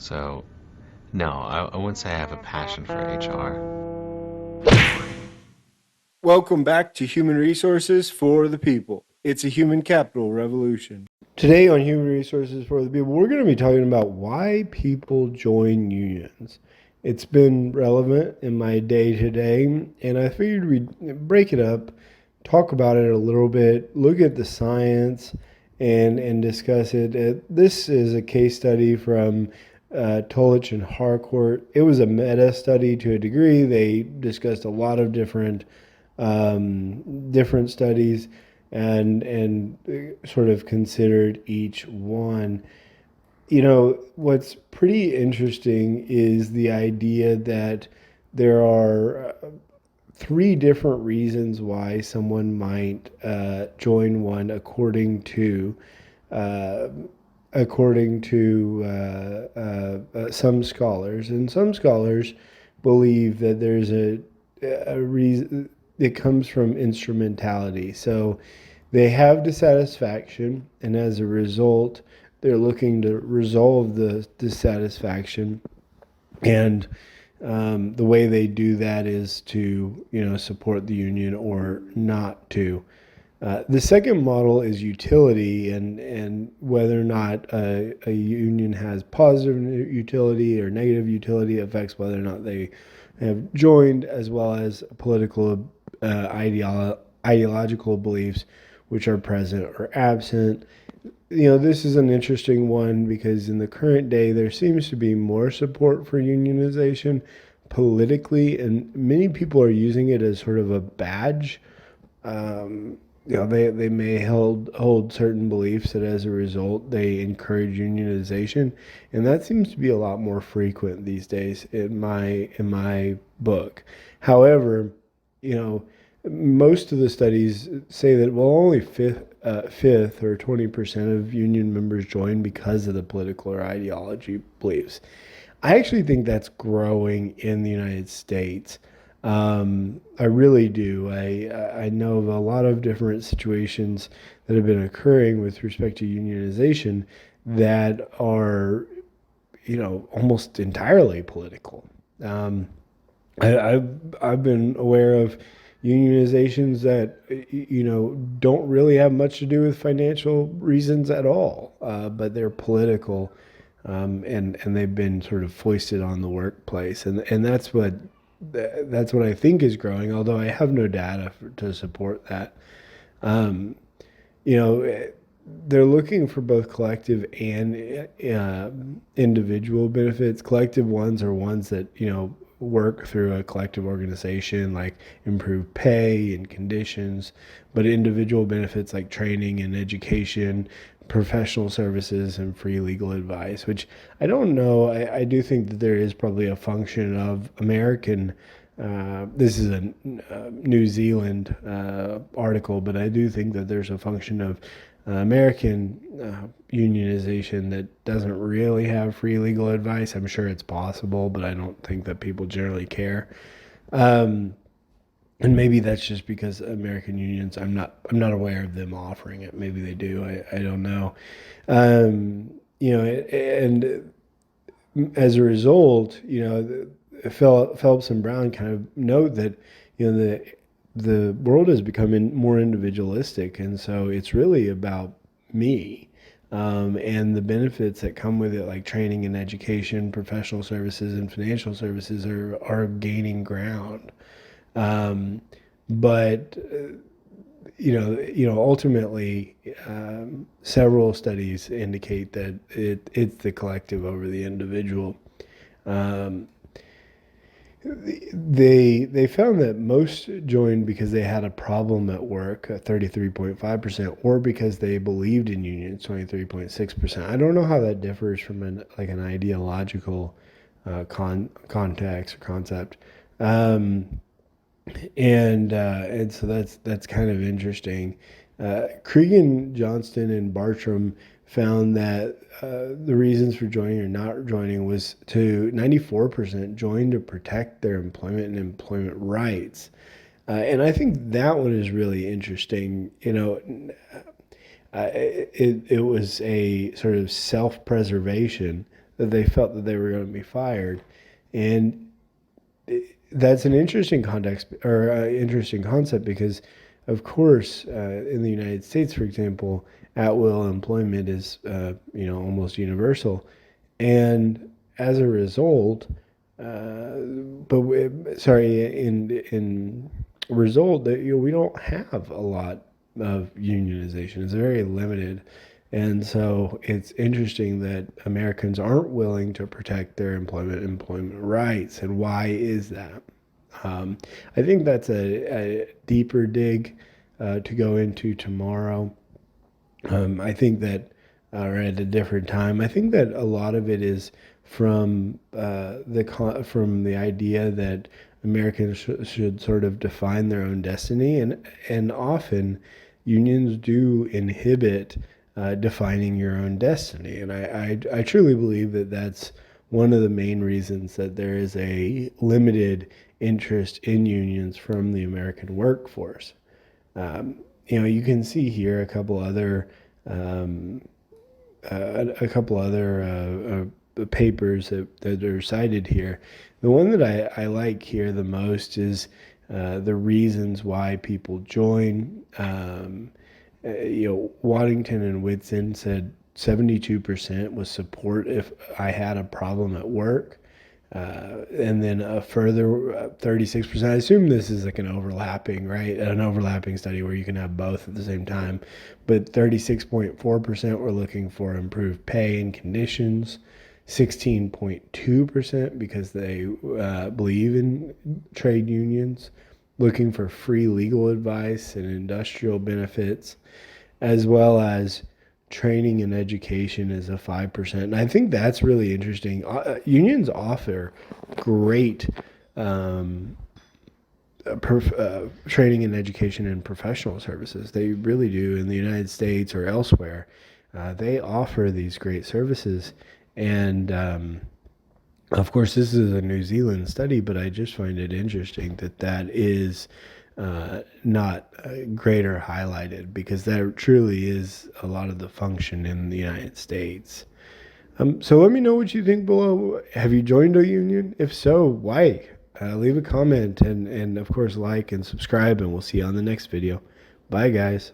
So, no, I wouldn't say I have a passion for HR. Welcome back to Human Resources for the People. It's a human capital revolution. Today on Human Resources for the People, we're going to be talking about why people join unions. It's been relevant in my day to day, and I figured we'd break it up, talk about it a little bit, look at the science, and discuss it. This is a case study from Tolich and Harcourt. It was a meta study to a degree. They discussed a lot of different studies and sort of considered each one. You know, what's pretty interesting is the idea that there are three different reasons why someone might join one uh, according to some scholars, and some scholars believe that there's a reason. It comes from instrumentality. So they have dissatisfaction, and as a result, they're looking to resolve the dissatisfaction. And the way they do that is to, support the union or not to. The second model is utility, and whether or not a union has positive utility or negative utility affects whether or not they have joined, as well as political ideological beliefs which are present or absent. This is an interesting one because in the current day, there seems to be more support for unionization politically, and many people are using it as sort of a badge. They may hold certain beliefs that as a result they encourage unionization, and that seems to be a lot more frequent these days in my book. However, you know, most of the studies say that only fifth or 20% of union members join because of the political or ideology beliefs. I actually think that's growing in the United States. I really do. I know of a lot of different situations that have been occurring with respect to unionization that are, almost entirely political. Um, I've been aware of unionizations that don't really have much to do with financial reasons at all, but they're political, and they've been sort of foisted on the workplace, and that's what I think is growing. Although I have no data to support that. Um, you know, they're looking for both collective and individual benefits. Collective ones are ones that work through a collective organization, like improve pay and conditions, but individual benefits like training and education, professional services, and free legal advice, which I don't know. I do think that there is probably a function of American. This is a New Zealand article, but I do think that there's a function of American unionization that doesn't really have free legal advice. I'm sure it's possible, but I don't think that people generally care. Um, and maybe that's just because American unions, I'm not aware of them offering it. Maybe they do. I don't know. And as a result, Phelps and Brown kind of note that the world is becoming more individualistic, and so it's really about me, and the benefits that come with it, like training and education, professional services, and financial services, are gaining ground. Um, but ultimately, several studies indicate that it's the collective over the individual. Um, they found that most joined because they had a problem at work, 33.5%, or because they believed in unions, 23.6%. I don't know how that differs from an ideological context or concept. Um, and so that's kind of interesting. Cregan, Johnston, and Bartram found that the reasons for joining or not joining was to 94% joined to protect their employment and employment rights. And I think that one is really interesting. It was a sort of self-preservation that they felt that they were going to be fired. And that's an interesting context or interesting concept because, of course, in the United States, for example, at will employment is almost universal, and as a result, in result that we don't have a lot of unionization. It's very limited. And so it's interesting that Americans aren't willing to protect their employment rights. And why is that? Um, I think that's a deeper dig to go into tomorrow. I think that, or at a different time, I think that a lot of it is from from the idea that Americans should sort of define their own destiny, and often unions do inhibit defining your own destiny, and I truly believe that that's one of the main reasons that there is a limited interest in unions from the American workforce. Um, you can see here um, a couple other papers that are cited here. The one that I like here the most is the reasons why people join. Waddington and Whitson said 72% was support if I had a problem at work. And then a further 36%. I assume this is like an overlapping, right? An overlapping study where you can have both at the same time. But 36.4% were looking for improved pay and conditions. 16.2% because they believe in trade unions, looking for free legal advice and industrial benefits, as well as training and education is a 5%. And I think that's really interesting. Unions offer great um, training and education and professional services. They really do in the United States or elsewhere. They offer these great services. And of course, this is a New Zealand study, but I just find it interesting that that is not greater highlighted because that truly is a lot of the function in the United States. So let me know what you think below. Have you joined a union? If so, why? Leave a comment and of course like and subscribe, and we'll see you on the next video. Bye, guys.